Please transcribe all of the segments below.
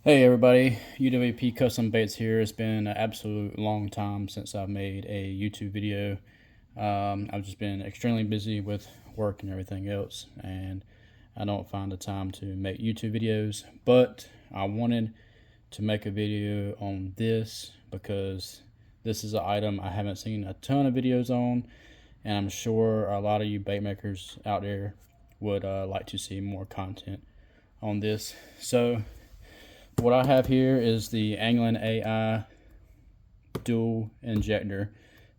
Hey everybody, UWP Custom Baits here. It's been an absolute long time since I've made a YouTube video. I've just been extremely busy with work and everything else, and I don't find the time to make YouTube videos. But I wanted to make a video on this because this is an item I haven't seen a ton of videos on, and I'm sure a lot of you bait makers out there would like to see more content on this. So what I have here is the Angling Ai Dual Injector.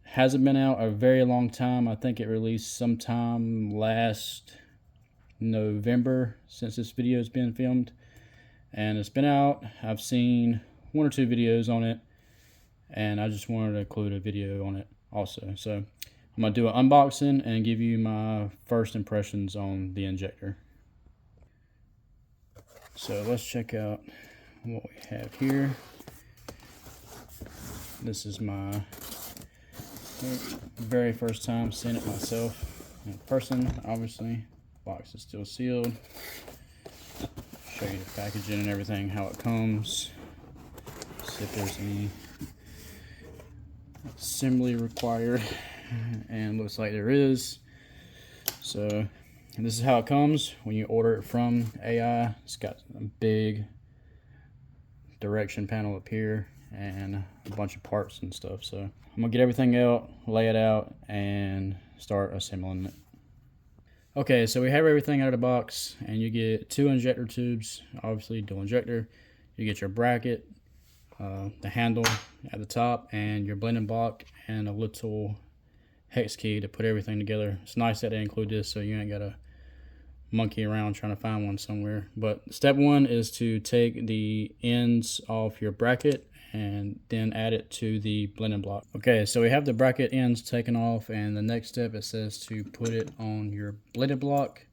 Hasn't been out a very long time. I think it released sometime last November since this video has been filmed. And it's been out. I've seen one or two videos on it, and I just wanted to include a video on it also. So I'm going to do an unboxing and give you my first impressions on the injector. So let's check out what we have here. This is my very first time seeing it myself in person. Obviously, box is still sealed. Show you the packaging and everything, how it comes. See if there's any assembly required, and looks like there is. So, and this is how it comes when you order it from AI. It's got a big direction panel up here and a bunch of parts and stuff. So I'm gonna get everything out, lay it out, and start assembling it. Okay, so we have everything out of the box, and you get two injector tubes, obviously dual injector. You get your bracket, the handle at the top, and your blending block, and a little hex key to put everything together. It's nice that they include this, so you ain't gotta monkey around trying to find one somewhere. But step one is to take the ends off your bracket and then add it to the blending block. Okay, so we have the bracket ends taken off, and the next step, it says to put it on your blended block.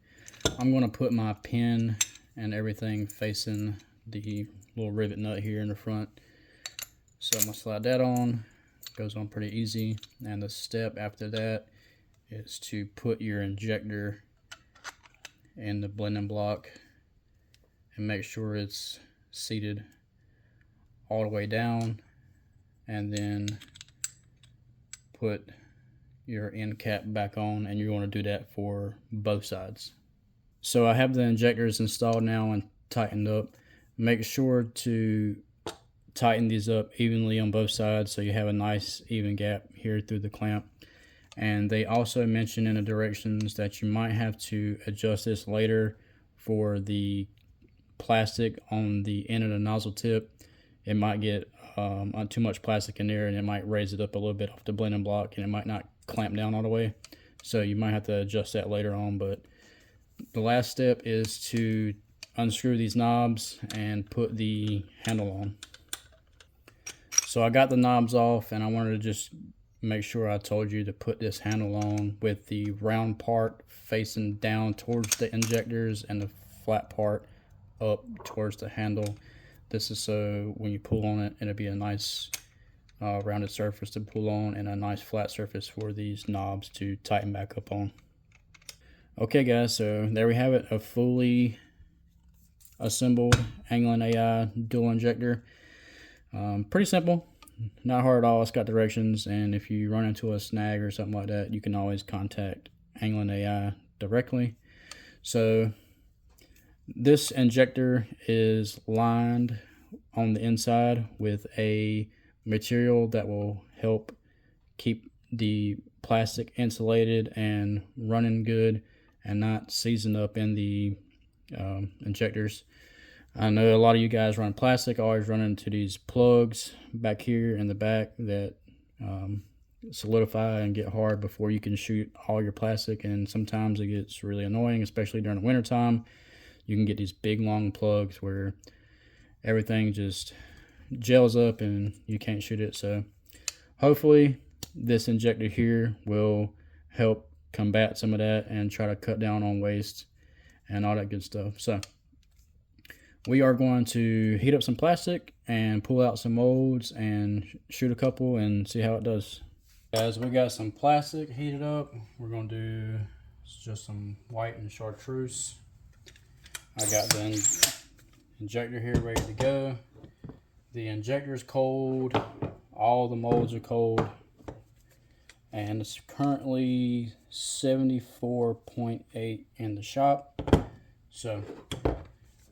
I'm going to put my pin and everything facing the little rivet nut here in the front. So I'm going to slide that on. Goes on pretty easy. And the step after that is to put your injector in the blending block and make sure it's seated all the way down, and then put your end cap back on, and you want to do that for both sides. So I have the injectors installed now and tightened up. Make sure to tighten these up evenly on both sides so you have a nice even gap here through the clamp. And they also mention in the directions that you might have to adjust this later for the plastic on the end of the nozzle tip. It might get too much plastic in there, and it might raise it up a little bit off the blending block, and it might not clamp down all the way. So you might have to adjust that later on. But the last step is to unscrew these knobs and put the handle on. So I got the knobs off, and I wanted to just make sure I told you to put this handle on with the round part facing down towards the injectors and the flat part up towards the handle. This is so when you pull on it, it'll be a nice rounded surface to pull on, and a nice flat surface for these knobs to tighten back up on. Okay guys, so there we have it, a fully assembled Angling Ai Dual Injector. Pretty simple, not hard at all. It's got directions, and if you run into a snag or something like that, you can always contact Angling Ai directly. So this injector is lined on the inside with a material that will help keep the plastic insulated and running good and not seizing up in the injectors. I know a lot of you guys run plastic, always run into these plugs back here in the back that solidify and get hard before you can shoot all your plastic, and sometimes it gets really annoying, especially during the winter time. You can get these big long plugs where everything just gels up and you can't shoot it. So hopefully this injector here will help combat some of that and try to cut down on waste and all that good stuff. So we are going to heat up some plastic and pull out some molds and shoot a couple and see how it does. Guys, we got some plastic heated up. We're going to do just some white and chartreuse. I got the injector here ready to go. The injector is cold, all the molds are cold, and it's currently 74.8 in the shop. So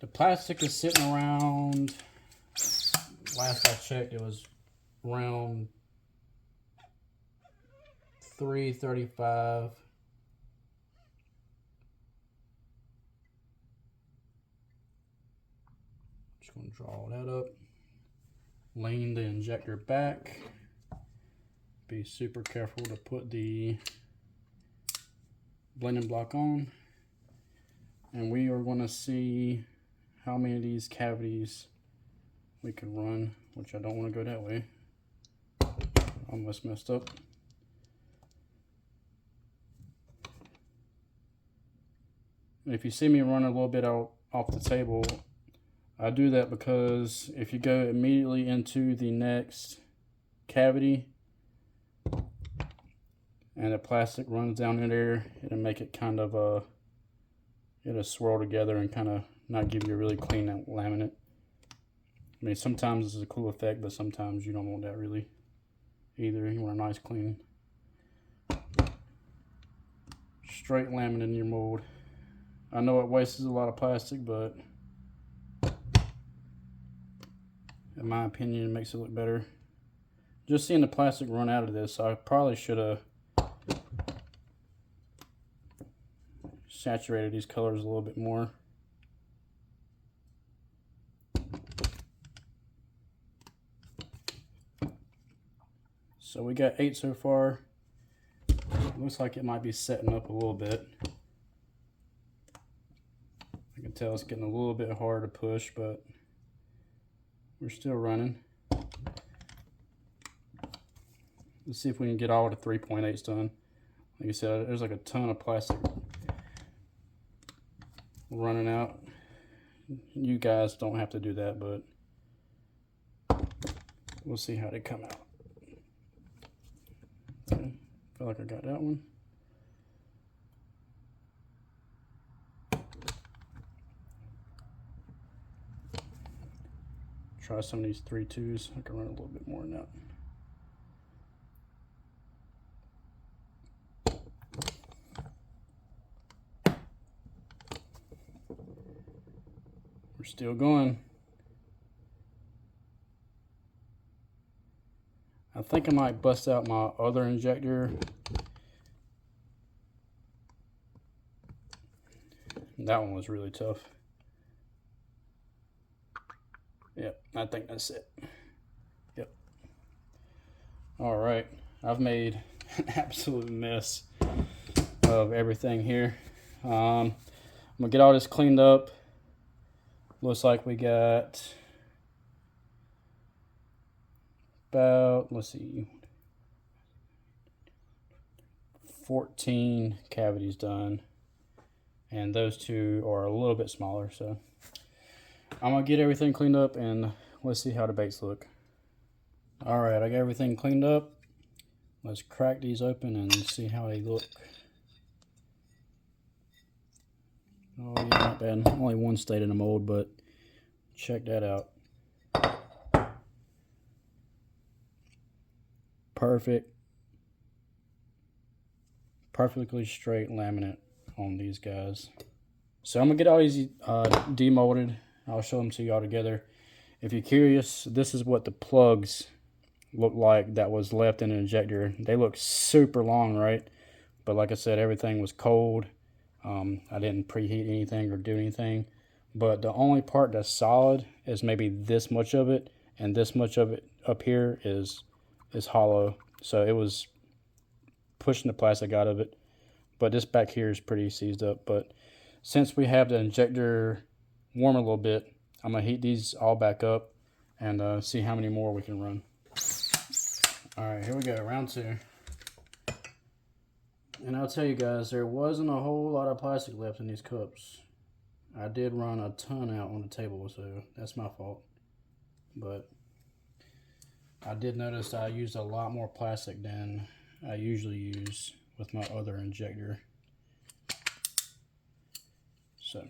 the plastic is sitting around, last I checked, it was around 335. Just gonna draw that up. Lean the injector back. Be super careful to put the blending block on. And we are gonna see how many of these cavities we can run, which I don't want to go that way. Almost messed up. And if you see me run a little bit out off the table, I do that because if you go immediately into the next cavity and the plastic runs down in there, it'll make it kind of it'll swirl together and kind of not give you a really clean laminate. I mean, sometimes it's a cool effect, but sometimes you don't want that really either. You want a nice clean straight laminate in your mold. I know it wastes a lot of plastic, but in my opinion, it makes it look better. Just seeing the plastic run out of this, I probably should have saturated these colors a little bit more. So we got 8 so far. Looks like it might be setting up a little bit. I can tell it's getting a little bit hard to push, but we're still running. Let's see if we can get all the 3.8s done. Like I said, there's like a ton of plastic running out. You guys don't have to do that, but we'll see how they come out. Okay, feel like I got that one. Try some of these 3.2s. I can run a little bit more than that. We're still going. I think I might bust out my other injector. That one was really tough. Yep, I think that's it. Yep. All right, I've made an absolute mess of everything here. I'm gonna get all this cleaned up. Looks like we got about, let's see, 14 cavities done, and those two are a little bit smaller, so I'm gonna get everything cleaned up and let's see how the baits look. All right, I got everything cleaned up. Let's crack these open and see how they look. Oh yeah, not bad. Only one stayed in the mold, but check that out. Perfectly straight laminate on these guys. So I'm gonna get all these demolded. I'll show them to y'all together. If you're curious, this is what the plugs look like that was left in the injector. They look super long, right? But like I said, everything was cold. I didn't preheat anything or do anything. But the only part that's solid is maybe this much of it, and this much of it up here is hollow. So it was pushing the plastic out of it. But this back here is pretty seized up. But since we have the injector warm a little bit, I'm gonna heat these all back up and see how many more we can run. All right, here we go, round 2. And I'll tell you guys, there wasn't a whole lot of plastic left in these cups. I did run a ton out on the table, so that's my fault. But I did notice I used a lot more plastic than I usually use with my other injector. So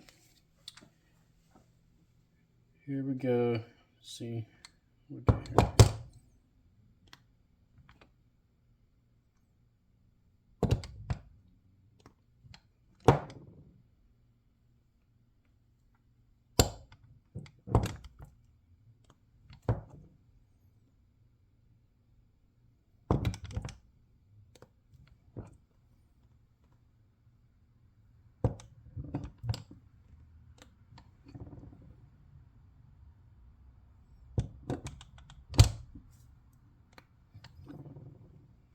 Here we go. Let's see what we got here.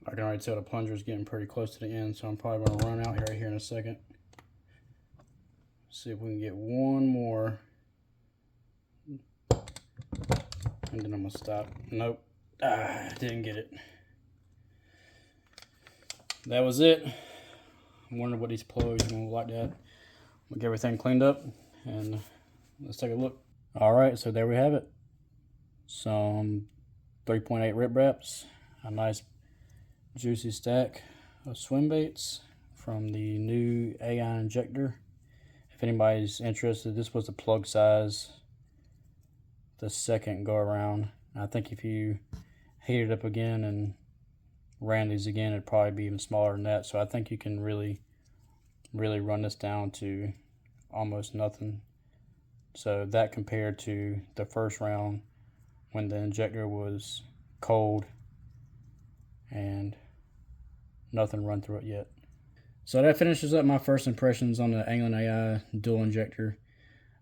I can already tell the plunger is getting pretty close to the end, so I'm probably going to run out right here in a second. See if we can get one more. And then I'm going to stop. Nope. Didn't get it. That was it. I wonder what these plugs are going to look like that. We'll get everything cleaned up and let's take a look. Alright, so there we have it. Some 3.8 rip wraps. A nice juicy stack of swim baits from the new AI injector. If anybody's interested, this was the plug size, the second go around. I think if you heat it up again and ran these again, it'd probably be even smaller than that. So I think you can really run this down to almost nothing. So that compared to the first round when the injector was cold and nothing run through it yet. So that finishes up my first impressions on the Angling AI Dual Injector.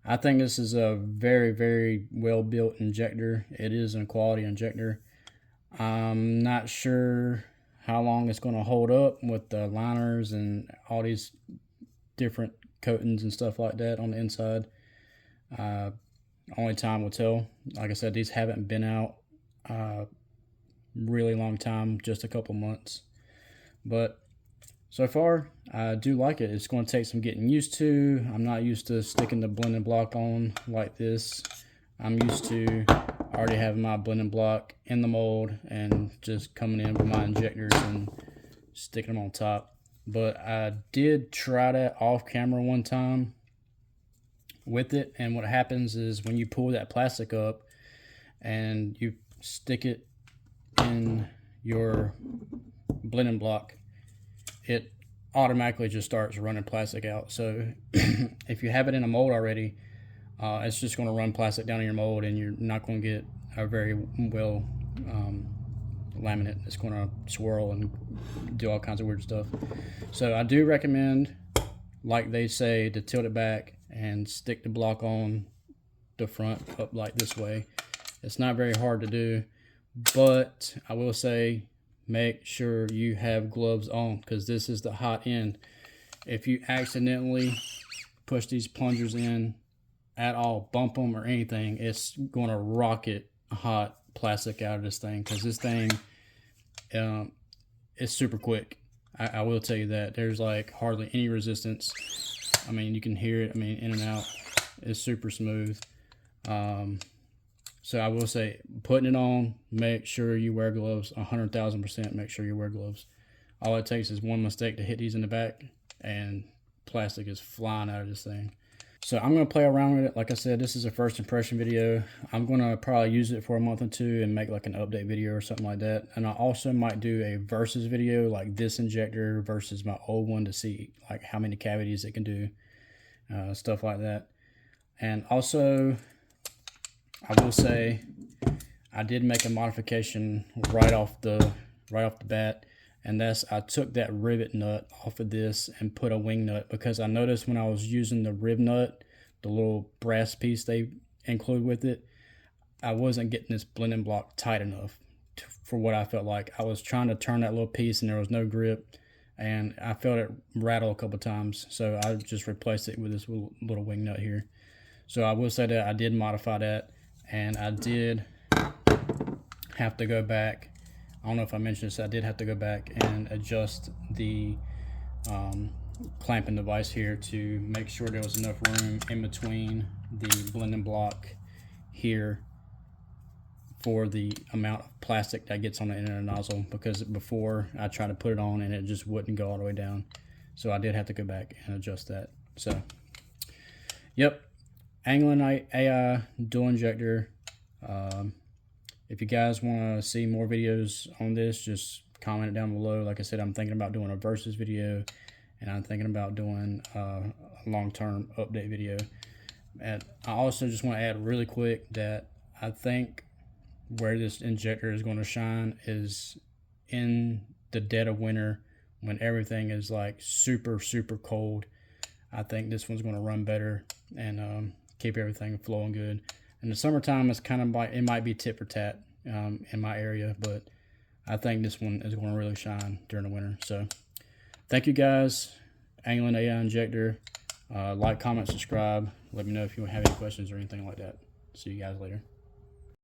I think this is a very well built injector. It is a quality injector. I'm not sure how long it's going to hold up with the liners and all these different coatings and stuff like that on the inside. Only time will tell. Like I said, these haven't been out really long time, just a couple months. But so far, I do like it. It's going to take some getting used to. I'm not used to sticking the blending block on like this. I'm used to already having my blending block in the mold and just coming in with my injectors and sticking them on top. But I did try that off camera one time with it, and what happens is when you pull that plastic up and you stick it in your blending block, it automatically just starts running plastic out. So if you have it in a mold already, it's just going to run plastic down in your mold, and you're not going to get a very well laminate. It's going to swirl and do all kinds of weird stuff. So I do recommend, like they say, to tilt it back and stick the block on the front up like this way. It's not very hard to do, but I will say make sure you have gloves on, because this is the hot end. If you accidentally push these plungers in at all, bump them or anything, it's going to rocket hot plastic out of this thing, because this thing is super quick. I will tell you that. There's like hardly any resistance. I mean, you can hear it. I mean, in and out. It's super smooth. So I will say, putting it on, make sure you wear gloves. 100,000% make sure you wear gloves. All it takes is one mistake to hit these in the back, and plastic is flying out of this thing. So I'm going to play around with it. Like I said, this is a first impression video. I'm going to probably use it for a month or two and make like an update video or something like that. And I also might do a versus video, like this injector versus my old one, to see like how many cavities it can do, stuff like that. And also, I will say I did make a modification right off the bat, and that's I took that rivet nut off of this and put a wing nut, because I noticed when I was using the rib nut, the little brass piece they include with it, I wasn't getting this blending block tight enough for what I felt like. I was trying to turn that little piece and there was no grip, and I felt it rattle a couple times, so I just replaced it with this little wing nut here. So I will say that I did modify that, and I did have to go back. I don't know if I mentioned this. I did have to go back and adjust the clamping device here to make sure there was enough room in between the blending block here for the amount of plastic that gets on the end of the nozzle, because before I tried to put it on and it just wouldn't go all the way down. So I did have to go back and adjust that. So, yep. Angling AI Dual Injector. If you guys want to see more videos on this, just comment it down below. Like I said, I'm thinking about doing a versus video, and I'm thinking about doing a long-term update video. And I also just want to add really quick that I think where this injector is going to shine is in the dead of winter when everything is like super cold. I think this one's going to run better and keep everything flowing good. In the summertime, it's kind of like, it might be tit for tat in my area, but I think this one is going to really shine during the winter. So thank you guys. Angling AI Injector. Like, comment, subscribe. Let me know if you have any questions or anything like that. See you guys later.